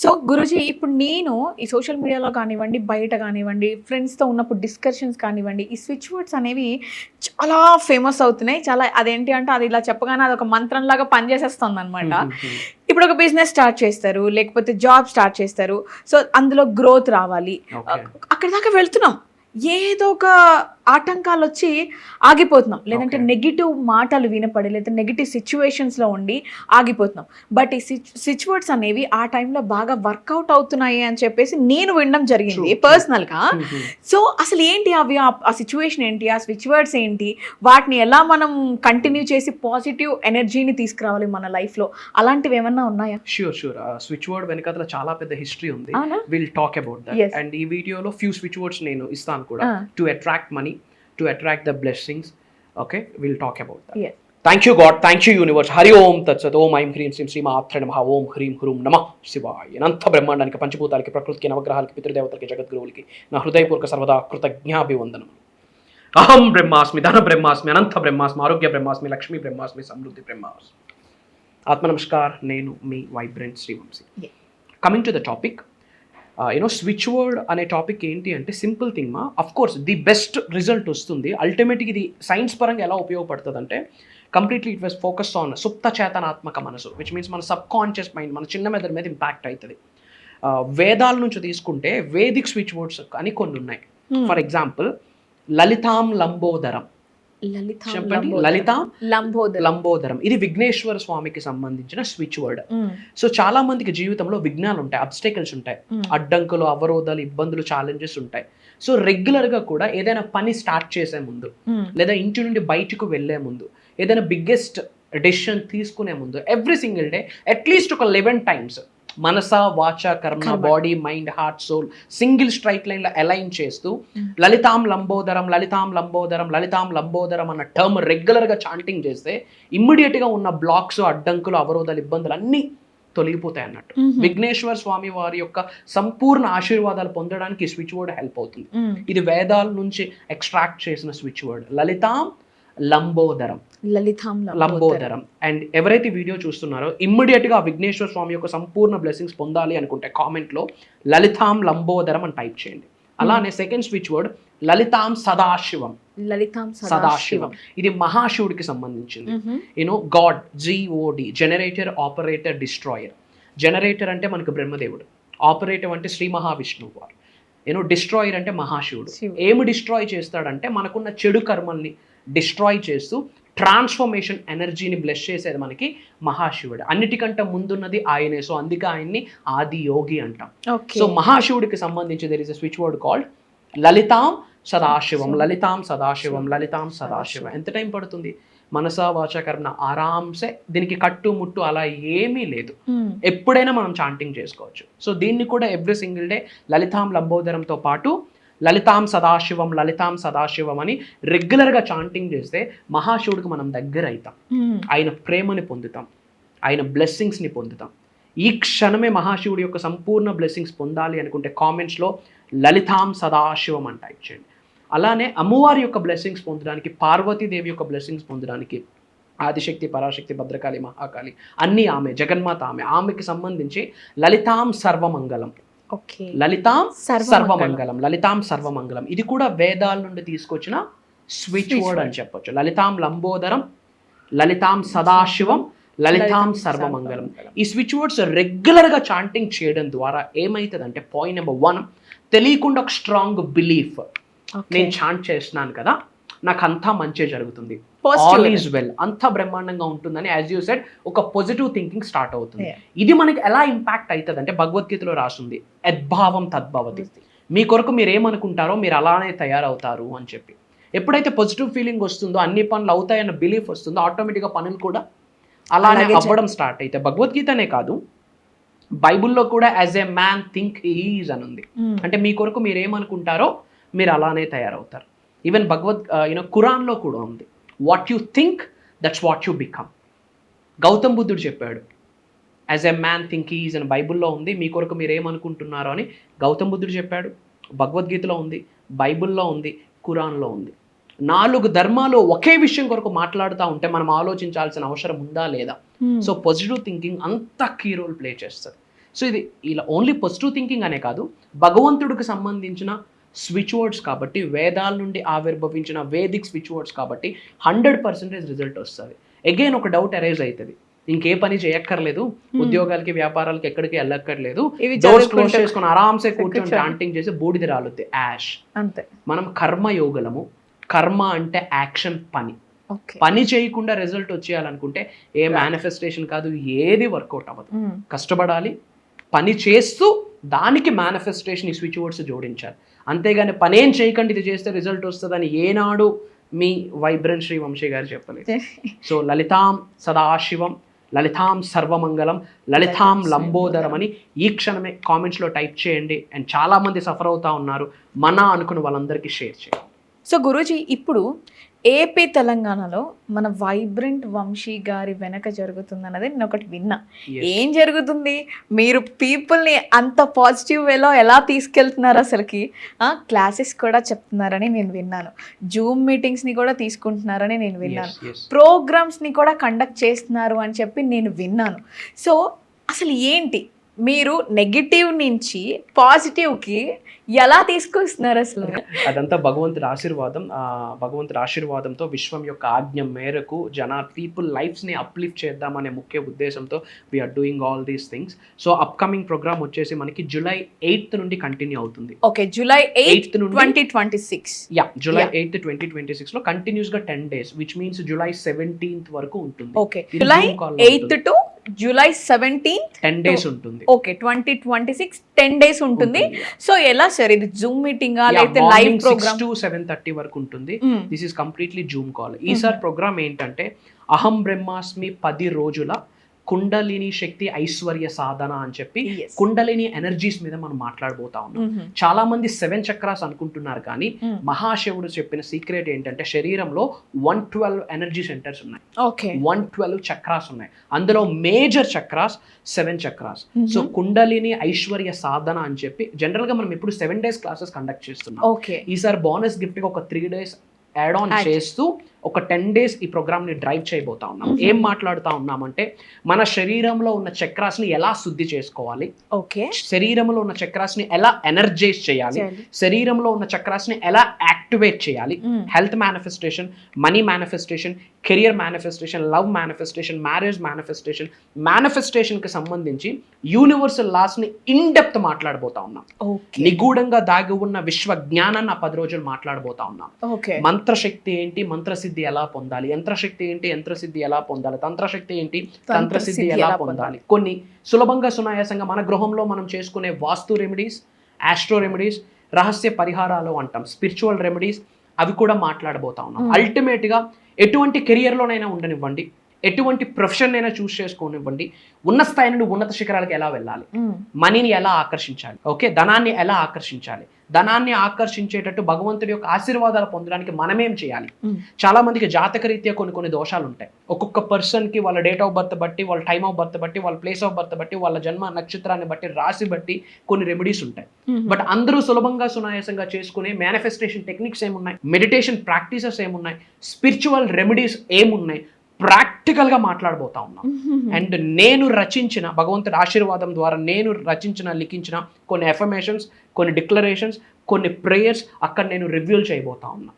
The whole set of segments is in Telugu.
సో గురూజీ ఇప్పుడు నేను ఈ సోషల్ మీడియాలో కానివ్వండి, బయట కానివ్వండి, ఫ్రెండ్స్‌తో ఉన్నప్పుడు డిస్కషన్స్ కానివ్వండి, ఈ స్విచ్ వర్డ్స్ అనేవి చాలా ఫేమస్ అవుతున్నాయి. చాలా అదేంటి అంటే అది ఇలా చెప్పగానే అదొక మంత్రంలాగా పనిచేసేస్తుందనమాట. హుహుహు. ఇప్పుడు ఒక బిజినెస్ స్టార్ట్ చేస్తారు, లేకపోతే జాబ్ స్టార్ట్ చేస్తారు. సో అందులో గ్రోత్ రావాలి. ఓకే. అక్కడి దాకా వెళ్తున్నాం. ఏదో ఒక ఆటంకాలొచ్చి ఆగిపోతున్నాం. లేదంటే ఓకే. నెగెటివ్ మాటలు వినపడి, లేదా నెగెటివ్ సిట్యుయేషన్స్‌లో ఉండి ఆగిపోతున్నాం. బట్ ఈ స్విచ్ వర్డ్స్ అనేవి ఆ టైంలో బాగా వర్కౌట్ అవుతున్నాయి అని చెప్పేసి నేను వినడం జరిగింది ట్రూ. పర్సనల్‌గా. హుహు. సో అసలు ఏంటి అవి ఆ సిట్యుయేషన్ ఏంటి? ఆ స్విచ్ వర్డ్స్ ఏంటి? వాటిని ఎలా మనం కంటిన్యూ చేసి పాజిటివ్ ఎనర్జీని తీసుకురావాలి మన లైఫ్‌లో? అలాంటివి ఏమన్నా ఉన్నాయా? ష్యూర్. స్విచ్ వర్డ్ వెనకాతల చాలా పెద్ద హిస్టరీ ఉంది. అవునా? Will talk about that. Yes. And ఈ వీడియోలో ఫ్యూ స్విచ్ వర్డ్స్ నేను ఇస్తాను కూడా. Ah. To attract money, to attract the blessings. Okay. Will talk about that. Yes. Thank you God, thank you universe. Hari Om తత్సత్. ఓం ఐం హ్రీం శ్రీం శ్రీమాత్రే నమః. ఓం హ్రీం హ్రూం నమః శివాయ. అనంత బ్రహ్మాండానికి, పంచభూతాలకి, ప్రకృతికి, నవగ్రహాలకి, పితృదేవతలకి, జగద్గురువులకి నా హృదయపూర్వక సర్వదా కృతజ్ఞాభివందనం. అహం బ్రహ్మాస్మి, ధన బ్రహ్మాస్మి, అనంత బ్రహ్మాస్మి, ఆరోగ్య బ్రహ్మాస్మి, లక్ష్మీ బ్రహ్మాస్మి, సమృద్ధి బ్రహ్మాస్మి. ఆత్మ నమస్కార్. నేను మీ vibrant Srivamshi. Yes. Coming to the topic, switch word అనే టాపిక్ ఏంటి అంటే సింపుల్ థింగ్ మా. Of course the best result వస్తుంది. అల్టిమేట్గా ఇది సైన్స్ పరంగా ఎలా ఉపయోగపడుతుంది అంటే completely it was focus on సుప్త చేతనాత్మక మనసు, విచ్ మీన్స్ మన సబ్ కాన్షియస్ మైండ్, మన చిన్న మెదడు మీద ఇంపాక్ట్ అవుతుంది. వేదాల నుంచి తీసుకుంటే వేదిక్ స్విచ్ వర్డ్స్ అని కొన్ని ఉన్నాయి. ఫర్ ఎగ్జాంపుల్ లలితాం లంబోదరం. చెప్పండి. లలితాం లంబోదరం ఇది విఘ్నేశ్వర స్వామికి సంబంధించిన స్విచ్ వర్డ్. సో చాలా మందికి జీవితంలో విఘ్నాలు ఉంటాయి, అబ్స్టేకల్స్ ఉంటాయి, అడ్డంకులు, అవరోధాలు, ఇబ్బందులు, ఛాలెంజెస్ ఉంటాయి. సో రెగ్యులర్ గా కూడా ఏదైనా పని స్టార్ట్ చేసే ముందు, లేదా ఇంటి నుండి బయటకు వెళ్లే ముందు, ఏదైనా బిగ్గెస్ట్ డెసిషన్ తీసుకునే ముందు ఎవ్రీ సింగిల్ డే అట్లీస్ట్ ఒక 11 టైమ్స్ మనస, వాచ, కర్మ, body, mind, heart, soul single straight line లో అలైన్ చేస్తూ లలితాం లంబోదరం, లలితాం లంబోదరం, లలితాం లంబోదరం అన్న టర్మ్ రెగ్యులర్ గా చాంటింగ్ చేస్తే ఇమ్మీడియట్ గా ఉన్న బ్లాక్స్, అడ్డంకులు, అవరోధాలు, ఇబ్బందులు అన్ని తొలగిపోతాయి అన్నట్టు. విఘ్నేశ్వర స్వామి వారి యొక్క సంపూర్ణ ఆశీర్వాదాలు పొందడానికి ఈ స్విచ్ వర్డ్ హెల్ప్ అవుతుంది. ఇది వేదాల నుంచి ఎక్స్ట్రాక్ట్ చేసిన switch word లలితాం Lambodaram. Lambodaram. And ఎవరైతే వీడియో చూస్తున్నారో ఇమ్మీడియట్ గా విఘ్నేశ్వర స్వామి యొక్క సంపూర్ణ బ్లెస్సింగ్స్ పొందాలి అనుకుంటే కామెంట్ లో లలితాం లంబోదరం అని టైప్ చేయండి. అలానే సెకండ్ స్విచ్ వర్డ్ లలితాం సదాశివం. సదాశివం ఇది మహాశివుడికి సంబంధించింది. God, GOD, generator, operator, destroyer. Generator అంటే మనకు బ్రహ్మదేవుడు, ఆపరేటర్ అంటే శ్రీ మహావిష్ణువు వారు, డిస్ట్రాయర్ అంటే మహాశివుడు. ఏమి డిస్ట్రాయ్ చేస్తాడంటే మనకున్న చెడు కర్మల్ని డిస్ట్రాయ్ చేస్తూ ట్రాన్స్ఫర్మేషన్ ఎనర్జీని బ్లెస్ చేసేది మనకి మహాశివుడు. అన్నిటికంటే ముందున్నది ఆయనే. సో అందుకే ఆయన్ని ఆది యోగి అంటాం. సో మహాశివుడికి సంబంధించి there is a switch word called లలితాం సదాశివం. లలితాం సదాశివం, లలితాం సదాశివం. ఎంత టైం పడుతుంది? మనస, వాచ, కర్మ ఆరాంసే. దీనికి కట్టు ముట్టు అలా ఏమీ లేదు. ఎప్పుడైనా మనం చాంటింగ్ చేసుకోవచ్చు. సో దీన్ని కూడా ఎవ్రీ సింగిల్ డే లలితాం లంబోదరంతో పాటు లలితాం సదాశివం, లలితాం సదాశివం అని రెగ్యులర్గా చాంటింగ్ చేస్తే మహాశివుడికి మనం దగ్గర అవుతాం, ఆయన ప్రేమని పొందుతాం, ఆయన బ్లెస్సింగ్స్ని పొందుతాం. ఈ క్షణమే మహాశివుడి యొక్క సంపూర్ణ బ్లెస్సింగ్స్ పొందాలి అనుకుంటే కామెంట్స్లో లలితాం సదాశివం అని టైప్ చేయండి. అలానే అమ్మవారి యొక్క బ్లెస్సింగ్స్ పొందడానికి, పార్వతీదేవి యొక్క బ్లెస్సింగ్స్ పొందడానికి ఆదిశక్తి, పరాశక్తి, భద్రకాళి, మహాకాళి అన్నీ ఆమె, జగన్మాత ఆమెకి సంబంధించి లలితాం సర్వమంగళం. లలితాం సర్వమంగళం, లలితాం సర్వమంగళం. ఇది కూడా వేదాల నుండి తీసుకొచ్చిన స్విచ్ వర్డ్ అని చెప్పొచ్చు. లలితాం లంబోదరం, లలితాం సదాశివం, లలితాం సర్వమంగళం. ఈ స్విచ్ వర్డ్స్ రెగ్యులర్ గా చాంటింగ్ చేయడం ద్వారా ఏమైతుందంటే పాయింట్ నెంబర్ 1, తెలియకుండా ఒక స్ట్రాంగ్ బిలీఫ్, నేను చాంట్ చేస్తున్నాను కదా, నాకు అంతా మంచి జరుగుతుంది, ఆల్ ఈజ్ వెల్, అంతా బ్రహ్మాండంగా ఉంటుందని యాజ్ యూ సెడ్ ఒక పాజిటివ్ థింకింగ్ స్టార్ట్ అవుతుంది. ఇది మనకి ఎలా ఇంపాక్ట్ అవుతుంది అంటే భగవద్గీతలో రాసింది యద్భావం తద్భవతి. మీ కొరకు మీరు ఏమనుకుంటారో మీరు అలానే తయారవుతారు అని చెప్పి. ఎప్పుడైతే పాజిటివ్ ఫీలింగ్ వస్తుందో, అన్ని పనులు అవుతాయన్న బిలీఫ్ వస్తుందో, ఆటోమేటిక్గా పనులు కూడా అలానే అవ్వడం స్టార్ట్ అయితే. భగవద్గీతనే కాదు, బైబుల్లో కూడా as a man think is అని ఉంది. అంటే మీ కొరకు మీరు ఏమనుకుంటారో మీరు అలానే తయారవుతారు. ఈవెన్ ఖురాన్లో కూడా ఉంది, what you think that's what you become. Gautam బుద్ధుడు చెప్పాడు as a man think is అని బైబుల్లో ఉంది. మీ కొరకు మీరు ఏమనుకుంటున్నారో అని గౌతమ్ బుద్ధుడు చెప్పాడు. భగవద్గీతలో ఉంది, బైబుల్లో ఉంది, ఖురాన్లో ఉంది. 4 ధర్మాలు ఒకే విషయం కొరకు మాట్లాడుతూ ఉంటే మనం ఆలోచించాల్సిన అవసరం ఉందా లేదా? సో పాజిటివ్ థింకింగ్ అంత కీ రోల్ ప్లే చేస్తుంది. సో ఇది ఇలా ఓన్లీ పాజిటివ్ థింకింగ్ అనే కాదు, భగవంతుడికి సంబంధించిన స్విచ్ వర్డ్స్ కాబట్టి, వేదాల నుండి ఆవిర్భవించిన వేదిక్ స్విచ్ వర్డ్స్ కాబట్టి 100% రిజల్ట్ వస్తుంది. అగైన్ ఒక డౌట్ అరైజ్ అవుతుంది, ఇంకే పని చేయక్కర్లేదు, ఉద్యోగాలకి వ్యాపారాలకి ఎక్కడికి వెళ్ళక్కర్లేదు, డోర్స్ క్లోజ్ చేసుకుని ఆరామ్సే కూర్చొని చాంటింగ్ చేసి బూడిద రాలుద్ది యాష్ అంతే. మనం కర్మయోగులము. కర్మ అంటే యాక్షన్, పని చేయకుండా రిజల్ట్ వచ్చేయాలనుకుంటే ఏ మేనిఫెస్టేషన్ కాదు, ఏది వర్కౌట్ అవ్వదు. కష్టపడాలి, పని చేస్తూ దానికి మేనిఫెస్టేషన్ ఈ స్విచ్ వర్డ్స్ జోడించాలి. అంతేగాని పనేం చేయకండి ఇది చేస్తే రిజల్ట్ వస్తుందని ఏనాడు మీ వైబ్రెంట్ శ్రీ వంశీ గారు చెప్పలేదు. సో లలితాం సదాశివం, లలితాం సర్వమంగళం, లలితాం లంబోదరం అని ఈ క్షణమే కామెంట్స్లో టైప్ చేయండి. అండ్ చాలామంది సఫర్ అవుతా ఉన్నారు, మన అనుకున్న వాళ్ళందరికీ షేర్ చేయండి. సో గురూజీ, ఇప్పుడు ఏపీ తెలంగాణలో మన వైబ్రెంట్ వంశీ గారి వెనక జరుగుతుందన్నది నేను ఒకటి విన్నా. ఏం జరుగుతుంది? మీరు పీపుల్ని అంత పాజిటివ్ వేలో ఎలా తీసుకెళ్తున్నారు? అసలుకి క్లాసెస్ కూడా చెప్తున్నారని నేను విన్నాను, జూమ్ మీటింగ్స్ని కూడా తీసుకుంటున్నారని నేను విన్నాను, ప్రోగ్రామ్స్ని కూడా కండక్ట్ చేస్తున్నారు అని చెప్పి నేను విన్నాను. సో అసలు ఏంటి, మీరు నెగిటివ్ నుంచి పాజిటివ్కి ఎలా తీసుకొస్తున్నారు అసలు? అదంతా భగవంతుడి ఆశీర్వాదం. భగవంతుడి ఆశీర్వాదంతో విశ్వం యొక్క ఆజ్ఞ మేరకు పీపుల్ లైఫ్స్ని అప్లిఫ్ట్ చేద్దామనే ముఖ్య ఉద్దేశంతో we're doing all these things. So upcoming program వచ్చేసి మనకి July 8th నుండి కంటిన్యూ అవుతుంది. Okay, July 8th 2026. July 8th 2026 లో కంటిన్యూస్ గా 10 days, which means July 17th వరకు ఉంటుంది. Okay, July 8th to July 17th 10 days ఉంటుంది. ఓకే, 2026 10 days ఉంటుంది. సో ఎలా సార్, ఇది జూమ్ మీటింగ్ లేకపోతే లైవ్ ప్రోగ్రామ్? 6 to 7:30 వరకు ఉంటుంది. This is completely Zoom call. ఈసారి ప్రోగ్రామ్ ఏంటంటే అహం బ్రహ్మాస్మి 10 రోజుల కుండలిని శక్తి ఐశ్వర్య సాధన అని చెప్పి కుండలిని ఎనర్జీస్ మీద మనం మాట్లాడబోతా ఉన్నాం. చాలా మంది 7 చక్రాస్ అనుకుంటున్నారు, కానీ మహాశివుడు చెప్పిన సీక్రెట్ ఏంటంటే శరీరంలో 112 ఎనర్జీ సెంటర్స్ ఉన్నాయి. 112 చక్రాస్ ఉన్నాయి. అందులో మేజర్ చక్రాస్ 7 చక్రాస్. సో కుండలిని ఐశ్వర్య సాధన అని చెప్పి జనరల్ గా మనం ఇప్పుడు 7 days క్లాసెస్ కండక్ట్ చేస్తున్నాం. ఈసారి బోనస్ గిఫ్ట్ గా ఒక 3 days యాడ్ ఆన్ చేస్తూ ఒక 10 days ఈ ప్రోగ్రామ్ని డ్రైవ్ చేయబోతా ఉన్నాం. ఏం మాట్లాడుతూ ఉన్నామంటే మన శరీరంలో ఉన్న చక్రాస్ని ఎలా శుద్ధి చేసుకోవాలి, శరీరంలో ఉన్న చక్రాస్ని ఎలా ఎనర్జైజ్ చేయాలి, శరీరంలో ఉన్న చక్రాస్ని ఎలా యాక్టివేట్ చేయాలి, health manifestation, money manifestation, career manifestation, love manifestation, marriage manifestation, మేనిఫెస్టేషన్కి సంబంధించి యూనివర్సల్ లాస్ని ఇన్ డెప్త్ మాట్లాడబోతా ఉన్నాం. నిగూఢంగా దాగి ఉన్న విశ్వ జ్ఞానాన్ని 10 రోజులు మాట్లాడబోతా ఉన్నాం. మంత్రశక్తి ఏంటి, మంత్రసిద్ధి ఎలా పొందాలి, యంత్రశక్తి ఏంటి, యంత్రసిద్ధి ఎలా పొందాలి, తంత్రశక్తి ఏంటి, తంత్రసిద్ధి ఎలా పొందాలి, కొన్ని సులభంగా సునాయాసంగా మన గృహంలో మనం చేసుకునే వాస్తు రెమెడీస్, ఆస్ట్రో రెమెడీస్, రహస్య పరిహారాలు అంటాం, స్పిరిచువల్ రెమెడీస్, అవి కూడా మాట్లాడబోతా ఉన్నాం. అల్టిమేట్గా ఎటువంటి కెరియర్లోనైనా ఉండనివ్వండి, ఎటువంటి ప్రొఫెషన్ అయినా చూస్ చేసుకోనివ్వండి, ఉన్న స్థాయి నుండి ఉన్నత శిఖరాలకు ఎలా వెళ్ళాలి, మనీని ఎలా ఆకర్షించాలి, ఓకే, ధనాన్ని ఎలా ఆకర్షించాలి, ధనాన్ని ఆకర్షించేటట్టు భగవంతుడి యొక్క ఆశీర్వాదాలు పొందడానికి మనమేం చేయాలి. చాలా మందికి జాతకరీత్యా కొన్ని దోషాలు ఉంటాయి. ఒక్కొక్క పర్సన్ కి వాళ్ళ డేట్ ఆఫ్ బర్త్ బట్టి, వాళ్ళ టైమ్ ఆఫ్ బర్త్ బట్టి, వాళ్ళ ప్లేస్ ఆఫ్ బర్త్ బట్టి, వాళ్ళ జన్మ నక్షత్రాన్ని బట్టి, రాశి బట్టి కొన్ని రెమెడీస్ ఉంటాయి. బట్ అందరూ సులభంగా సునాయాసంగా చేసుకునే మేనిఫెస్టేషన్ టెక్నిక్స్ ఏమున్నాయి, మెడిటేషన్ ప్రాక్టీసెస్ ఏమున్నాయి, స్పిరిచువల్ రెమెడీస్ ఏమున్నాయి, ప్రాక్టికల్ గా మాట్లాడబోతా ఉన్నాం. అండ్ నేను రచించిన భగవంతుడి ఆశీర్వాదం ద్వారా నేను రచించిన లిఖించిన కొన్ని ఎఫర్మేషన్స్, కొన్ని డిక్లరేషన్స్, కొన్ని ప్రేయర్స్ అక్కడ నేను రివ్యూల్ చేయబోతా ఉన్నా.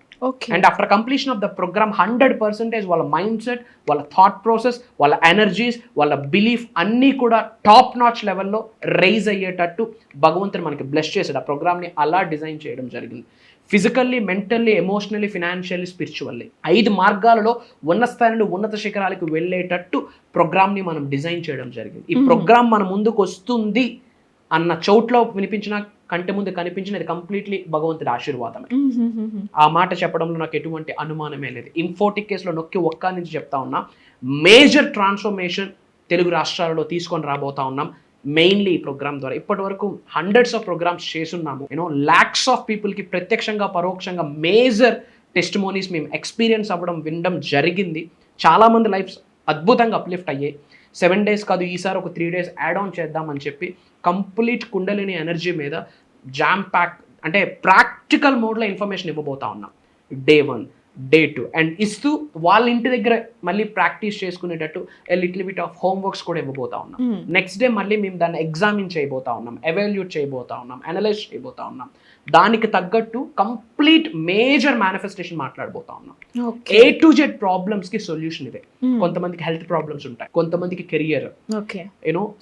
And after completion of the program 100% వాళ్ళ మైండ్ సెట్, వాళ్ళ థాట్ ప్రాసెస్, వాళ్ళ ఎనర్జీస్, వాళ్ళ బిలీఫ్ అన్నీ కూడా టాప్ నాచ్ లెవెల్లో రైజ్ అయ్యేటట్టు భగవంతుడు మనకి బ్లెస్ చేశాడు. ఆ ప్రోగ్రామ్ని అలా డిజైన్ చేయడం జరిగింది. Physically, mentally, emotionally, financially, spiritually 5 మార్గాలలో ఉన్న స్థాయి నుండి ఉన్నత శిఖరాలకు వెళ్ళేటట్టు ప్రోగ్రామ్ని మనం డిజైన్ చేయడం జరిగింది. ఈ ప్రోగ్రామ్ మన ముందుకు వస్తుంది అన్న చోట్లో వినిపించిన, కంటి ముందు కనిపించినది కంప్లీట్లీ భగవంతుడి ఆశీర్వాదమే. ఆ మాట చెప్పడంలో నాకు ఎటువంటి అనుమానమే లేదు. ఇన్ఫోటిక్ కేసులో నొక్కి ఒక్క నుంచి చెప్తా ఉన్నా, మేజర్ ట్రాన్స్ఫర్మేషన్ తెలుగు రాష్ట్రాలలో తీసుకొని రాబోతా ఉన్నాం. మెయిన్లీ ఈ ప్రోగ్రామ్ ద్వారా ఇప్పటి వరకు హండ్రెడ్స్ ఆఫ్ ప్రోగ్రామ్స్ చేస్తున్నాము. lakhs ఆఫ్ పీపుల్కి ప్రత్యక్షంగా పరోక్షంగా మేజర్ టెస్టిమోనీస్ మేము ఎక్స్పీరియన్స్ అవ్వడం, వినడం జరిగింది. చాలామంది లైఫ్స్ అద్భుతంగా అప్లిఫ్ట్ అయ్యాయి. 7 days కాదు, ఈసారి ఒక 3 days యాడ్ ఆన్ చేద్దామని చెప్పి కంప్లీట్ కుండలిని ఎనర్జీ మీద జామ్ ప్యాక్ అంటే ప్రాక్టికల్ మోడ్లో ఇన్ఫర్మేషన్ ఇవ్వబోతా ఉన్నాం. Day 1, డేట్ అండ్ ఇస్తూ వాళ్ళ ఇంటి దగ్గర మళ్ళీ ప్రాక్టీస్ చేసుకునేటట్టు లిటిల్ బిట్ ఆఫ్ హోంవర్క్స్ కూడా ఇవ్వబోతా ఉన్నాం. నెక్స్ట్ డే మళ్ళీ మేము దాన్ని ఎగ్జామిన్ చేయబోతా ఉన్నాం, ఎవాల్యూట్ చేయబోతా ఉన్నాం, అనలైజ్ చేయబోతా ఉన్నాం. దానికి తగ్గట్టు కంప్లీట్ మేజర్ మేనిఫెస్టేషన్ మాట్లాడబోతా ఉన్నాం. A to Z ప్రాబ్లమ్స్ కి సొల్యూషన్ ఇదే. కొంతమందికి హెల్త్ ప్రాబ్లమ్స్ ఉంటాయి, కొంతమందికి career,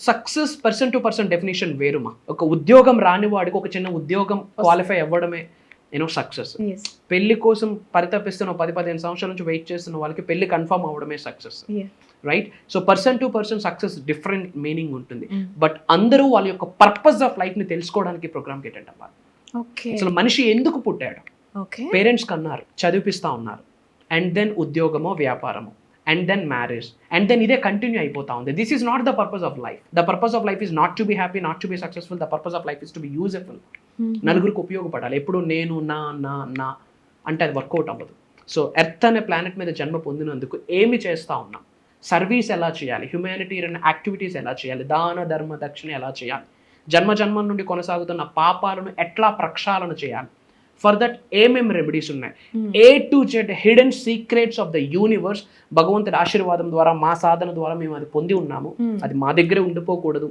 success person to person definition వేరుమా. ఒక ఉద్యోగం రాని వాడికి ఒక చిన్న ఉద్యోగం క్వాలిఫై అవ్వడమే సక్సెస్. పెళ్లి కోసం పరితపిస్తున్న 10-15 సంవత్సరాల నుంచి వెయిట్ చేస్తున్న వాళ్ళకి పెళ్లి కన్ఫర్మ్ అవ్వడమే success, right? So person to person success different meaning ఉంటుంది. బట్ అందరూ వాళ్ళ యొక్క పర్పస్ ఆఫ్ లైఫ్ ని తెలుసుకోవడానికి ప్రోగ్రామ్కి అటెండ్ అవ్వాలి. అసలు మనిషి ఎందుకు పుట్టాడు? పేరెంట్స్ కన్నారు, చదివిపిస్తా ఉన్నారు, అండ్ దెన్ ఉద్యోగమో వ్యాపారమో, and then marriage, and then ఇదే కంటిన్యూ అయిపోతా ఉంది. This is not the purpose of life. The purpose of life is not to be happy, not to be successful. The purpose of life is to be useful. నలుగురికి ఉపయోగపడాలి. ఎప్పుడు నేను నా నా నా అంటే అది వర్కౌట్ అవ్వదు. సో ఎర్త్ అనే ప్లానెట్ మీద జన్మ పొందినందుకు ఏమి చేస్తూ ఉన్నాం, సర్వీస్ ఎలా చేయాలి, హ్యుమానిటేరియన్ యాక్టివిటీస్ ఎలా చేయాలి, దాన ధర్మ దక్షిణ ఎలా చేయాలి, జన్మ నుండి కొనసాగుతున్న పాపాలను ఎట్లా ప్రక్షాళన చేయాలి, ఫర్ దట్ ఏమేమి రెమెడీస్ ఉన్నాయి, A to Z hidden secrets of the universe భగవంతుడి ఆశీర్వాదం ద్వారా, మా సాధన ద్వారా మేము అది పొంది ఉన్నాము. అది మా దగ్గరే ఉండిపోకూడదు,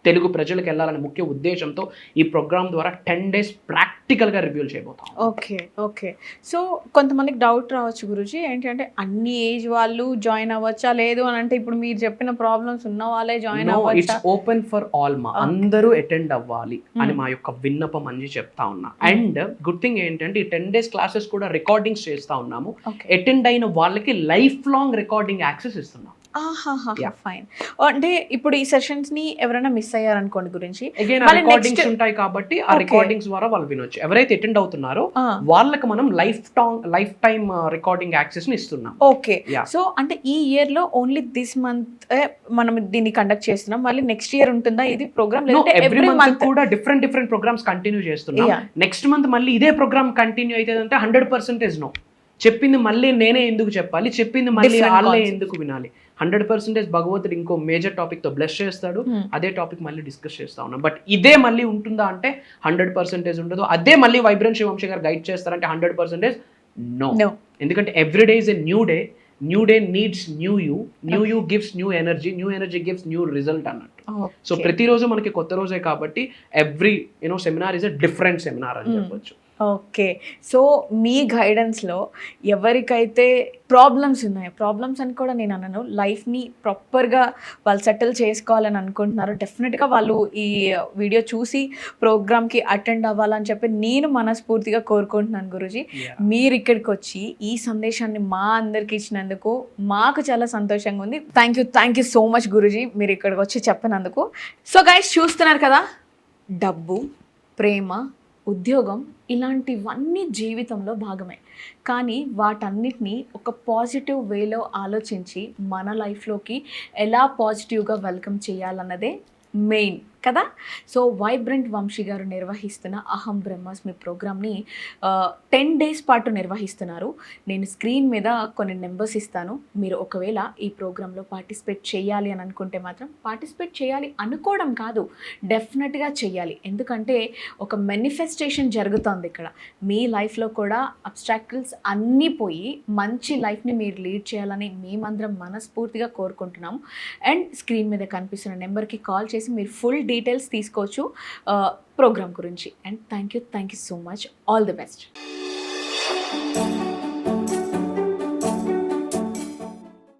తెలుగు ప్రజలకు వెళ్ళాలనే ముఖ్య ఉద్దేశంతో ఈ ప్రోగ్రామ్ ద్వారా 10 days ప్రాక్టికల్గా రివ్యూల్ చేయబోతాం. ఓకే. సో కొంతమందికి డౌట్ రావచ్చు గురూజీ, ఏంటంటే అన్ని ఏజ్ వాళ్ళు జాయిన్ అవ్వచ్చా, లేదు అని అంటే ఇప్పుడు మీరు చెప్పిన ప్రాబ్లమ్స్ ఉన్న వాళ్ళే జాయిన్ అవ్వచ్చా? ఇట్స్ ఓపెన్ ఫర్ ఆల్ మా, అందరూ అటెండ్ అవ్వాలి అని మా యొక్క విన్నపం అని చెప్తా ఉన్నా. అండ్ గుడ్ థింగ్ ఏంటంటే ఈ 10 days క్లాసెస్ కూడా రికార్డింగ్స్ చేస్తా ఉన్నాము. అటెండ్ అయిన వాళ్ళకి లైఫ్ లాంగ్ రికార్డింగ్ యాక్సెస్ ఇస్తున్నాం. ఫైన్. అంటే ఇప్పుడు ఈ సెషన్స్ ని ఎవరైనా మిస్ అయ్యారనుకోండి గురించి, రికార్డింగ్స్ ఉంటాయి కాబట్టి ఆ రికార్డింగ్స్ ద్వారా వాళ్ళు వినొచ్చు. ఎవరైతే అటెండ్ అవుతున్నారో వాళ్ళకి మనం లైఫ్ టైమ్ రికార్డింగ్ యాక్సెస్ ని ఇస్తున్నాం. ఓకే. సో అంటే ఈ ఇయర్ లో ఓన్లీ దిస్ మంత్ మనం దీన్ని కండక్ట్ చేస్తున్నాం, మళ్ళీ నెక్స్ట్ ఇయర్ ఉంటుందా ఇది ప్రోగ్రామ్? ఎవ్రీ మంత్ కూడా డిఫరెంట్ ప్రోగ్రామ్స్ కంటిన్యూ చేస్తున్నాం. నెక్స్ట్ మంత్ మళ్ళీ ఇదే ప్రోగ్రామ్ కంటిన్యూ అయితే 100% నో. చెప్పింది మళ్ళీ నేనే ఎందుకు చెప్పాలి, చెప్పింది మళ్ళీ వాళ్ళే ఎందుకు వినాలి? 100% భగవంతుడు ఇంకో మేజర్ టాపిక్ తో బ్లెస్ చేస్తాడు. అదే టాపిక్ మళ్ళీ డిస్కస్ చేస్తా ఉన్నాం. బట్ ఇదే మళ్ళీ ఉంటుందా అంటే 100% ఉండదు. అదే మళ్ళీ వైబ్రెంట్ శివంశ గారు గైడ్ చేస్తారంటే 100% నో. ఎందుకంటే every day is a new day. New day needs new you gives new energy gives new result అన్నట్టు. సో ప్రతిరోజు మనకి కొత్త రోజే కాబట్టి every seminar is a different seminar అని చెప్పొచ్చు. ఓకే. సో మీ గైడెన్స్లో ఎవరికైతే ప్రాబ్లమ్స్ ఉన్నాయో, ప్రాబ్లమ్స్ అని కూడా నేను అన్నాను, లైఫ్ని ప్రాపర్గా వాళ్ళు సెటిల్ చేసుకోవాలని అనుకుంటున్నారు, డెఫినెట్గా వాళ్ళు ఈ వీడియో చూసి ప్రోగ్రామ్కి అటెండ్ అవ్వాలని చెప్పి నేను మనస్ఫూర్తిగా కోరుకుంటున్నాను గురూజీ. మీరు ఇక్కడికి వచ్చి ఈ సందేశాన్ని మా అందరికి ఇచ్చినందుకు మాకు చాలా సంతోషంగా ఉంది. Thank you so much Guruji, మీరు ఇక్కడికి వచ్చి చెప్పినందుకు. సో గైస్, చూస్తున్నారు కదా, డబ్బు, ప్రేమ, ఉద్యోగం ఇలాంటివన్నీ జీవితంలో భాగమే. కానీ వాటన్నిటిని ఒక పాజిటివ్ వేలో ఆలోచించి మన లైఫ్లోకి ఎలా పాజిటివ్గా వెల్కమ్ చేయాలన్నదే మెయిన్ కదా. సో వైబ్రెంట్ వంశీ గారు నిర్వహిస్తున్న అహం బ్రహ్మాస్మి ప్రోగ్రామ్ని 10 days పాటు నిర్వహిస్తున్నారు. నేను స్క్రీన్ మీద కొన్ని నెంబర్స్ ఇస్తాను. మీరు ఒకవేళ ఈ ప్రోగ్రాంలో పార్టిసిపేట్ చేయాలి అని అనుకుంటే మాత్రం, పార్టిసిపేట్ చేయాలి అనుకోవడం కాదు, డెఫినెట్గా చేయాలి. ఎందుకంటే ఒక మేనిఫెస్టేషన్ జరుగుతుంది ఇక్కడ. మీ లైఫ్లో కూడా అబ్స్ట్రాక్టిల్స్ అన్నీ పోయి మంచి లైఫ్ని మీరు లీడ్ చేయాలని మేమందరం మనస్ఫూర్తిగా కోరుకుంటున్నాము. అండ్ స్క్రీన్ మీద కనిపిస్తున్న నెంబర్కి కాల్ చేసి మీరు ఫుల్ డీటెయిల్స్ తీసుకోవచ్చు ప్రోగ్రామ్ గురించి. And thank you so much. All the best.